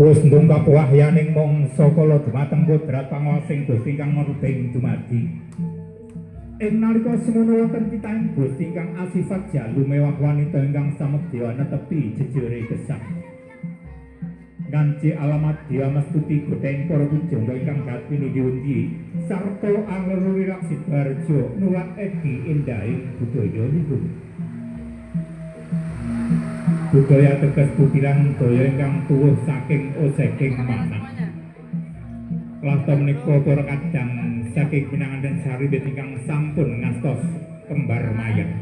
Wis ndongkap wahyaning mangsa kala dumateng kodrat panguwasing Gusti kang nurting dumadi. Ing nalika semono wonten titahing Gusti kang asifat jalu mewah wanita ingkang samedya netepi jejere gesang. Kanthi alamat dia mestuti godheng para pujangga ingkang gati nundi-undi sarta angluru Laksmi Barjo nulak edi endahing budaya niku. Budaya teges butiran daya ingkang tuwuh saking oseking manah. Lata menika para kadang saking pinanganten Saribit ingkang sampun ngastos kembar mayang.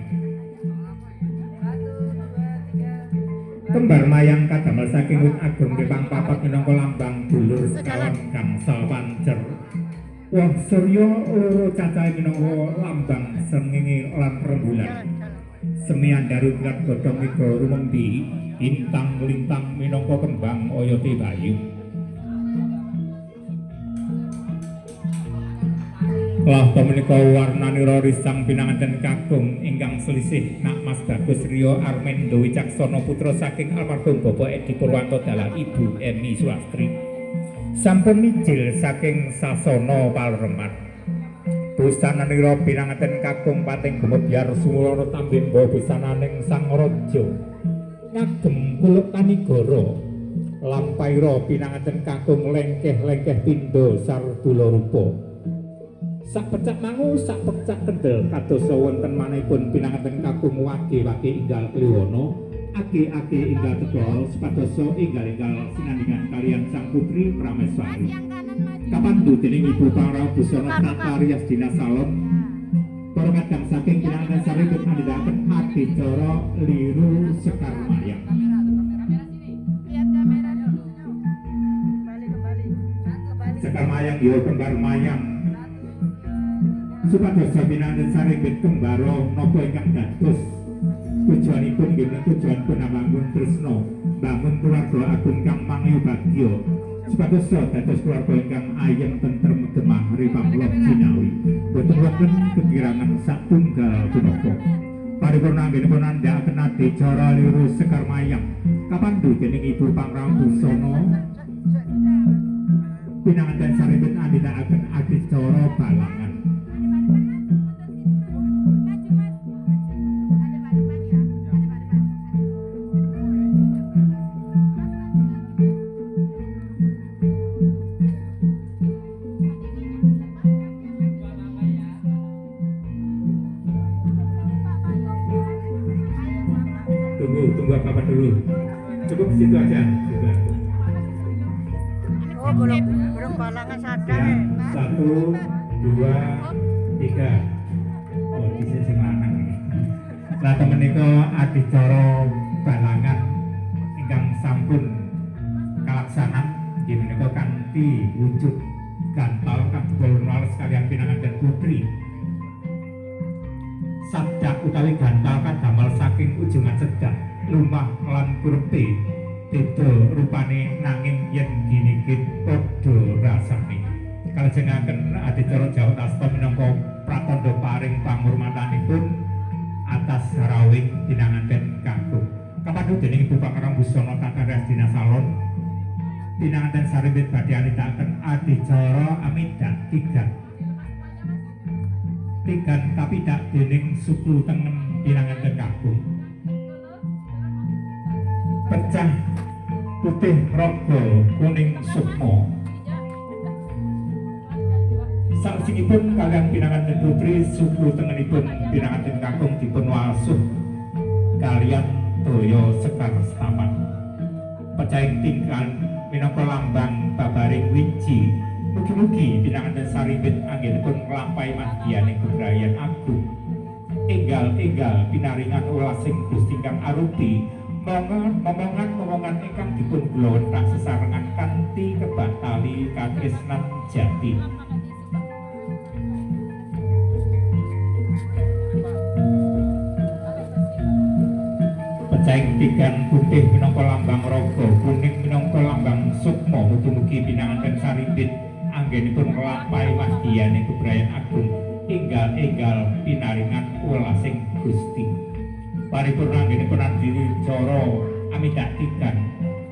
Kembar mayang kadamel saking wit ageng kepang papat minangka lambang dulur sekawan gangsal pancer. Wah surya loro cacahe minangka lambang srengenge lan rembulan. Semian daru wirat godhong mega rumengdi intang lintang minangka kembang oyoti bayu. Lah menika warnanira risang pinanganten kakung ingkang selisih nak Mas Bagus Rio Armendo Wicaksana putra saking almarhum Bapak Edi Purwanto dalah Ibu Emi Sulastri. Sampun mijil saking sasana Palremat. Busananira pinanganten kakung pating gumebyar sumulana tambemba busananing Sang Raja. Ngagem kuluk kanigara. Lampaira pinanganten kakung lengkeh-lengkeh pindha sardula rupa. Sak pecak mangu, sak pecak kendel kadosa wonten manahipun pinanganten kakung wage-wage inggal kliwona, age-age inggal tegol sepadosa inggal-inggal sinandingan kaliyan sang putri Prameswari. Kapandu dening Ibu Pangrawa Busana Tata Rias Dina Salon, para kadang saking pinanganten Saribit andhedhaken adicara liru Sekar Mayang. Sekar Mayang ya kembar mayang. Supados pinanganten Saribit kembara napa ingkang dados tujuanipun nggih tujuanipun nambangun tresna, bangun keluarga agung kang mangyubagya. Supados dados keluarga ingkang ayem tentrem gemah ripamlok jinawi. Boten wonten kekirangan satunggal punapa. Paripurna anggenipun andhakaken adicara liru Sekar Mayang kapandu dening Ibu Pangrawa Busana pinanganten Saribit andhakaken adicara balangan. Tunggu apa dulu? Cukup situ aja. Oh, belum balangan sadar. Ya, 1, 2, 3. Oh, bisa sing lanang iki. Lah menika adicara balangan ingkang sampun kalaksanan nggih menika kanthi wujud gantal kabul nalus kaliyan pinanganten putri. Sabda utawi gantal kadamel saking ujungan sedak lumah lan kurpe beda rupane nanging yen ginigit padha rasane. Kalajengaken adicara Jawa Tasta minangka pratandha paring pangurmatanipun atas rawing pinanganten kakung. Kapandu dening Ibu Pangrawa Busana Tata Rias Dina Salon pinanganten Saribit badhe anindakaken adicara amidat tigan tapi tak dening suku tengen pinanganten kakung. Pecah putih raga kuning sukma. Saksipun kaliyan pinanganten putri suku tengenipun pinanganten kakung dipun wasuh kaliyan toya Sekar Setaman. Pecahing tingkan minangka lambang babaring wiji. Mugi-mugi pinanganten Saribit anggenipun nglampahi madyaning kebrayan agung. Enggal-enggal pinaringan ulasing Gusti kang arupi momongan ingkang dipun glontak sesarengan kanthi kebak tali katresnan jati. Pecahing tigan putih minangka lambang raga, kuning minangka lambang sukma. Mugi-mugi pinanganten Saribit anggenipun nglampahi madyaning kebrayan agung. Enggal-enggal pinaringan ulasing Gusti. Paripurna anggenipun adicara amidat tigan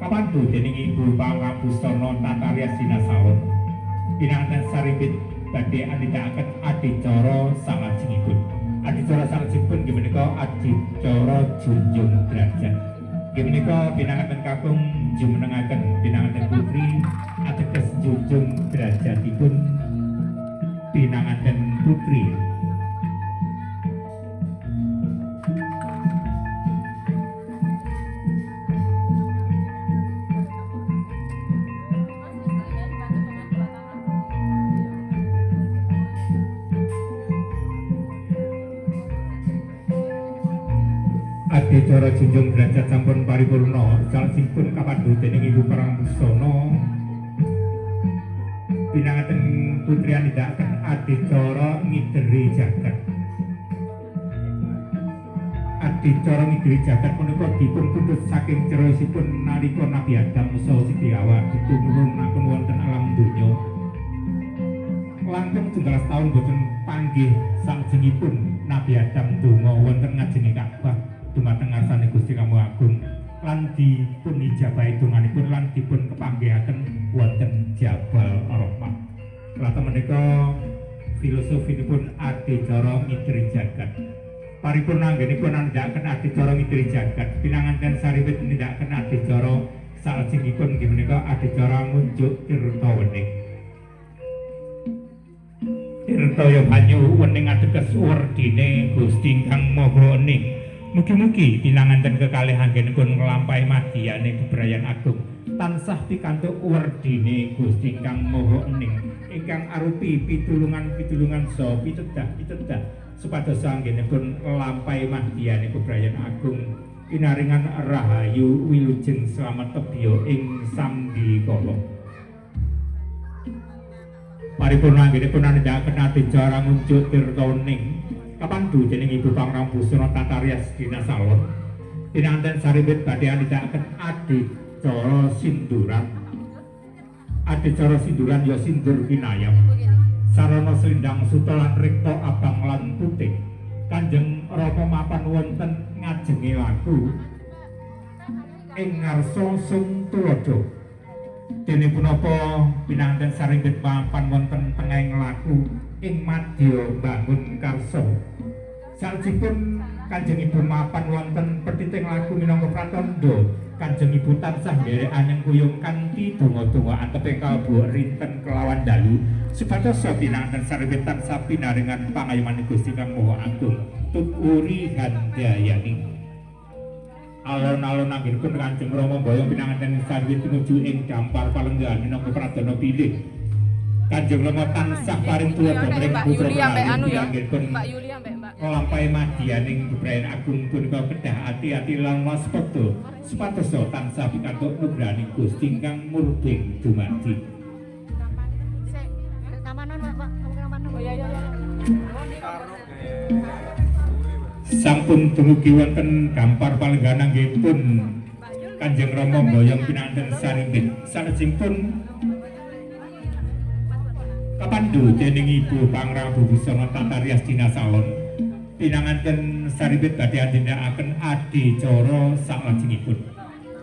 kapandu dening Ibu Pangabusana Tataryas Dinasalon pinanganten saripit badhe anindakaken adicara salajengipun. Adicara salajengipun inggih menika adicara junjung derajat. Inggih menika pinanganten kakung jumenengaken pinanganten putri ateges junjung derajatipun pinanganten putri. Adicara junjung derajat sampun paripurna salajengipun kapandu dening Ibu Pangabusana pinanganten putri anindakaken adicara ngideri jagat. Adicara ngideri jagat punika dipun putus saking cerosipun nalika Nabi Adam saha Siti Hawa ditumurunake wonten alam donya. Langkung 17 taun boten panggih salajengipun Nabi Adam donga wonten ngajenge Ka'bah dumateng ngarsane Gusti Kang Maha Agung lan dipun ijabahi donganipun lan dipun kepanggihaken wonten Jabal Arafah. Lata menika filosofinipun adicara ngideri jagat. Paripurna anggenipun nindakaken adicara ngideri jagat pinanganten saripit nindakaken adicara salajengipun inggih menika adicara ngunjuk tirta wening. Tirta ya banyu wening ateges werdine Gusti Kang Maha Ening. Mugi-mugi pinanganten kekalih anggenipun nglampahi madyane bebrayan agung tansah pikantuk werdine Gusti Kang Maha Ening ingkang arupi pitulungan-pitulungan saha pitedah-pitedah supados anggenipun nglampahi madyane bebrayan agung pinaringan rahayu wilujeng slamet tebya ing sambikala. Paripurna anggenipun nindakaken adicara ngunjuk tirta wening kapandu dening Ibu Pangabusana Tataryas Dinasalon pinanganten saripit badhe anindakaken adicara sinduran. Adicara sinduran ya sindur kinayam sarana selindang suta lan rikta abang lan putih. Kanjeng Rama mapan wonten ngajenge laku ing ngarsa sung tuladha. Dene punapa pinanganten saripit mapan wonten tengahing laku ing madya bangun karsa. Salajengipun Kanjeng Ibu mapan wonten petiting laku minangka pratandha Kanjeng Ibu tansah nderekaken kuyung kanthi donga-donga anteping kalbu rinten kelawan dalu supados pinanganten saripit tansah pinaringan pangayuman Gusti Kang Maha Agung tuturi handayani. Alon-alon anggenipun Kanjeng Rama Boyong pinanganten saripit tumuju ing dampar palenggan minangka pradana pilih. Kanjeng Rama tansah paring tuwa dhateng putra anggenipun Mbak Yuli ambek Mbak nglampahi madyaning bebrayan agung punika kedah ati-ati lan waspada supados tansah pikantuk nugrahaning Gusti ingkang murbeng dumadi. Sampun dumugi wonten dampar palenggan anggenipun Kanjeng Rama Boyong pinanganten saripit salajengipun kapandu dening Ibu Pangabusana Tataryas Dinasalon pinanganten saripit badhe andhenekaken adicara salajengipun.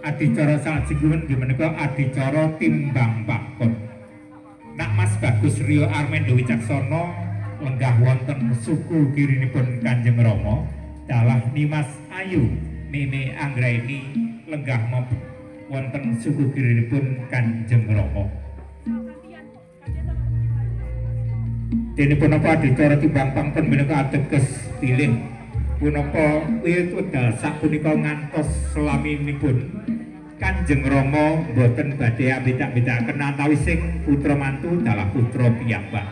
Adicara salajengipun inggih menika adicara timbang pakon. Nak Mas Bagus Rio Armendo Wicaksana lenggah wonten suku kirinipun Kanjeng Rama dalah Nimas Ayu Meme Anggraini lenggah wonten suku kirinipun Kanjeng Rama. Dene punapa adicara timbang pangkon menika ateges pilih punapa wiwit wekdal sapunika ngantos selaminipun Kanjeng Rama boten badhe ambedak-bedakaken antawising putra mantu dalah putra piyambak.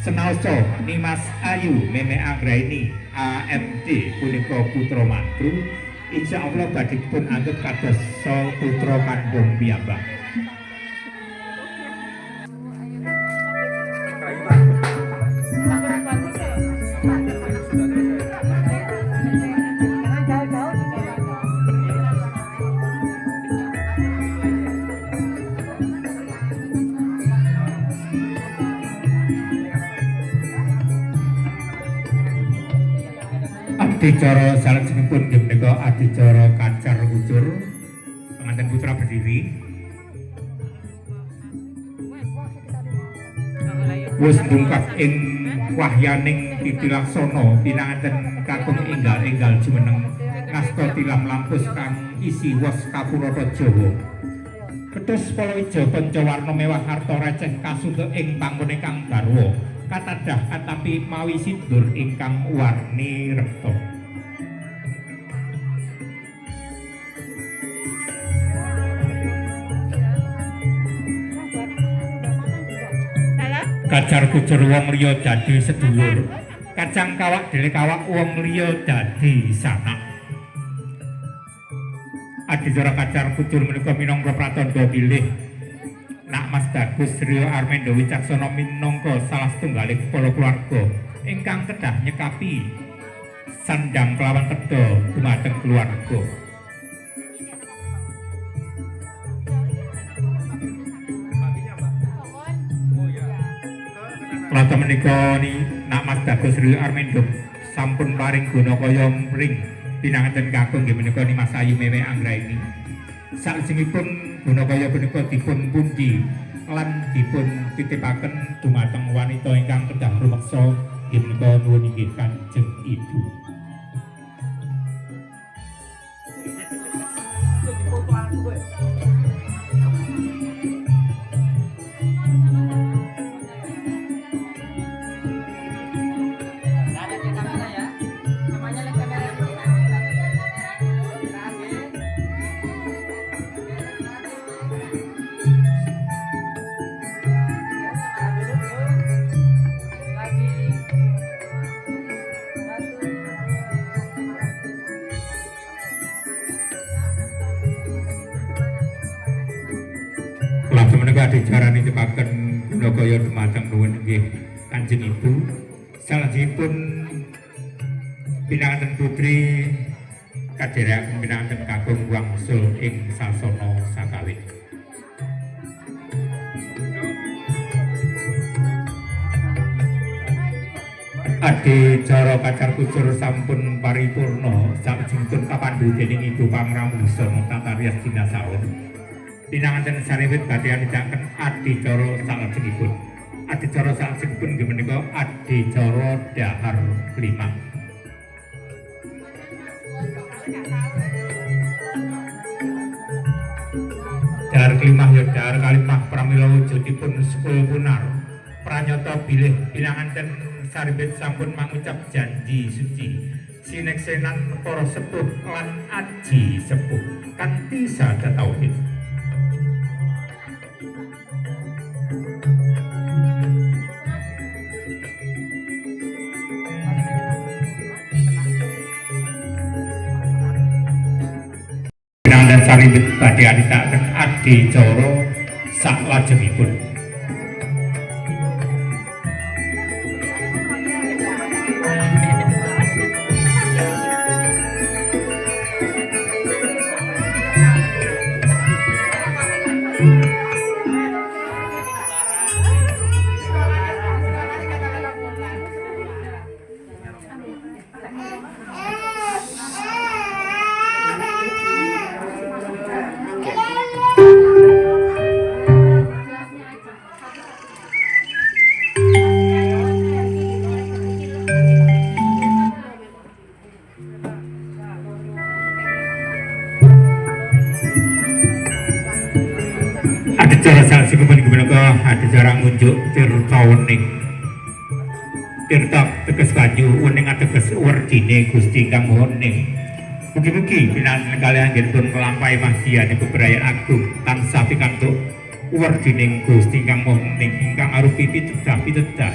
Senaosa Nimas Ayu Meme Anggraini AMD punika putra mantu insyaallah badhe dipun anggep kados putra kandung piyambak. Adicara salajengipun inggih menika adicara kacar kucur pinanganten putra berdiri. Wis bungkap ing wahyaning titilaksana pinanganten kakung enggal-enggal jumeneng ngasta tilam lampus kang isi wos kapurata Jawa. Ketus Palawija pancawarna mewah harta receh kasunduk ing panggoné kang garwa katadah katapi mawi sindur ingkang warni rekta. Kacar kucur wong liya dadi sedulur, kacang kawak dhewe kawak wong liya dadi sanak. Adicara kacar kucur menika minangka pratandha bilih Nak Mas Bagus Rio Armendo Wicaksana minangka salah setunggaling kepala keluarga ingkang kedah nyekapi sandang kelawan tedha dumateng keluarga. Rata menika ni Nak Mas Bagus Rio Armendo sampun paring guna kaya mring pinanganten kakung nggih menika ni Mas Ayu Mewe Anggraini. Salajengipun guna kaya punika dipun pundi lan dipun titipaken dumateng wanita ingkang kedah rumeksa nggih menika nuwun inggih Kanjeng Ibu. Adicara nitipaken gunakaya dumateng nuwun inggih Kanjeng Ibu. Salajengipun pinanganten putri kadherekaken pinanganten kakung wangsul ing sasana sakawit. Adicara kacar kucur sampun paripurna salajengipun kapandhu dening Ibu Pangrawusa Tata Rias Dina Saun. Pinanganten sariwit badhe nindakaken adicara salajengipun. Adicara salajengipun nggih menika adicara dahar kelima. Dahar kelima ya dahar kalimah pramila wujudipun sekul punar. Pranyata bilih pinanganten sariwit sampun mangucap janji suci. Sineksenan para sepuh lan aji sepuh kanthi sada tauhid. Dan saribet badhe adhikaken adicara salajengipun. Adicara salajengipun menika adicara ngunjuk tirta wening. Tirta teges banyu, wening ateges werdine Gusti Kang Wening. Mugi-mugi pinanganten kalih anggenipun nglampahi mahdiane bebrayan agung tansah pikantuk werdining Gusti Kang Wening ingkang arupi pitedah-pitedah.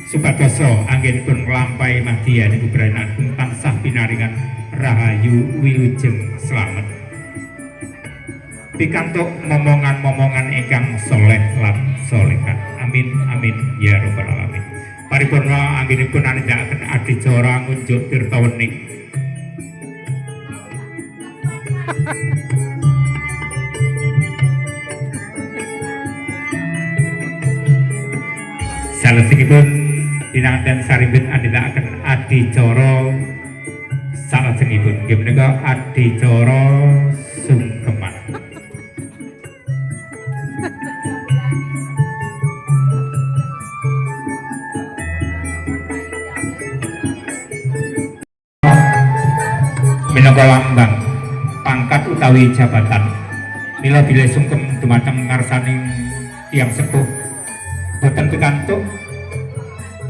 Supados anggenipun nglampahi mahdiane bebrayan agung tansah pinaringan rahayu wilujeng slamet. Pikantuk momongan-momongan ingkang soleh lan solehat. Amin amin ya rabbal alamin. Paripurna anggenipun anindakaken adicara ngunjuk tirta wening. Salajengipun pinanganten saribet anindakaken adicara salajengipun nggih menika adicara sungkeman. utawi jabatan. Mila bilih sungkem dumateng ngarsaning tiyang sepuh boten pikantuk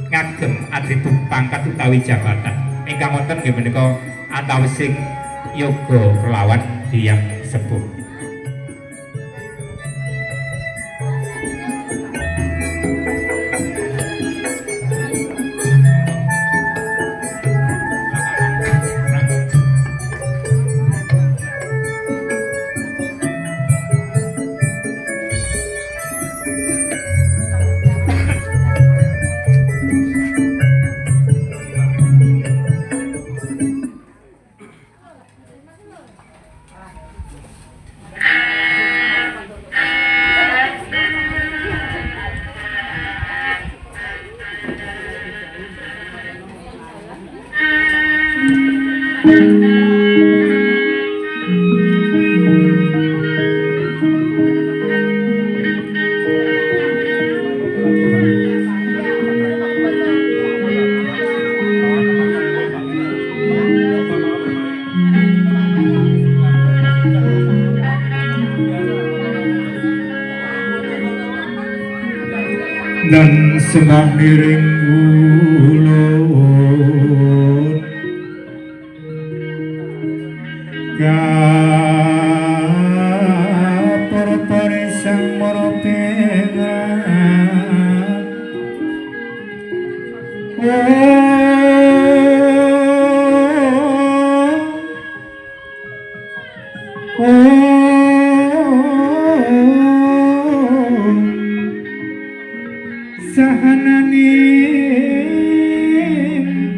ngagem atribut pangkat utawi jabatan. Ingkang wonten nggih menika antawising yoga kelawan tiyang sepuh. Dan semak miring ulun kapor-pore sang moropengan sahanani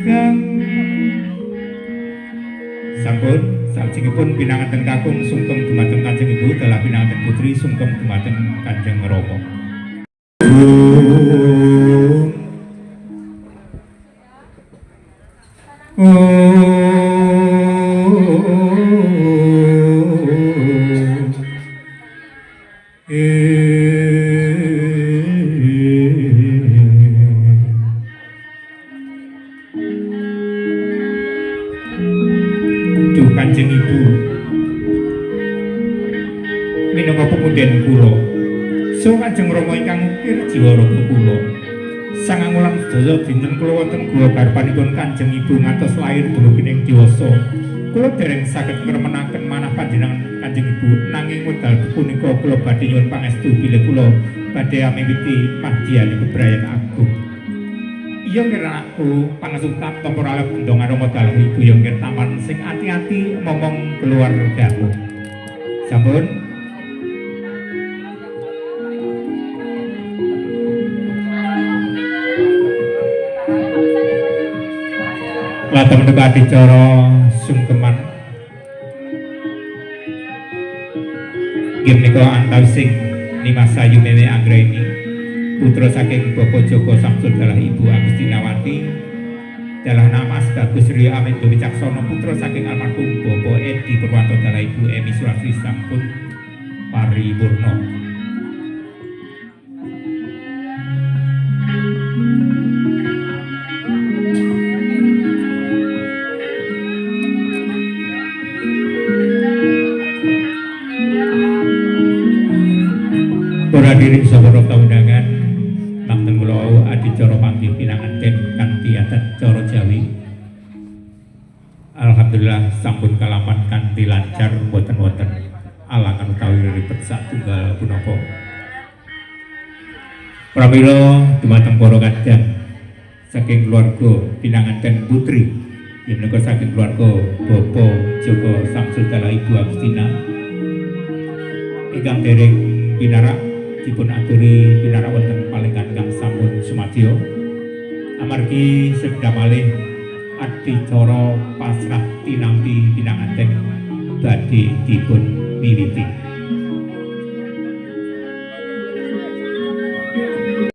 kang sampun salajengipun pinanganten kakung sungkem dumateng Kanjeng Ibu dalah pinanganten putri sungkem dumateng Kanjeng Rama. Kanjeng Ibu minangka pemuden kula saha Kanjeng Rama ingkang ukir jiwa raga kula sangang wulan sedaya dinten kula wonten guwa garpanipun Kanjeng Ibu ngantos lair dumugining diwasa kula dereng saged ngremenaken manah panjenengan Kanjeng Ibu nanging wekdal punika kula badhe nyuwun pangestu bilih kula badhe miwiti pagiyane bebrayan agung. Iya kira aku pangesutan temporal bendongan Rama dalah Ibu yang kira taman sing hati-hati ngomong keluar damu. Sampun. Lata menika adicara sungkeman. Nggih menika antawising Nimasayu Meme Anggraini. Putra saking Bapak Joko Samsul dalah Ibu Agustinawati dalah nama Bagus Rio Amendo Wicaksono putra saking almarhum Bapak Edi Purwanto dalah Ibu Emi Sulastri sampun paripurna. Para hadirin saha undangan Manten kula adicara panggih pinanganten kanthi adat cara Jawi. Alhamdulillah sampun kalaman kanthi lancar boten wonten alangan utawi ribet satunggal punapa. Pramila dumateng para kadang saking keluarga pinanganten putri yen menika saking keluarga Bapak Joko Samsul dalah Ibu Agustina ingkang dereng pinarak dipun aturi pinarak wonten palingan kang sampun sumadyo amargi sedaya malih adicara pasrah tinampi pinanganten badhe dipun miwiti.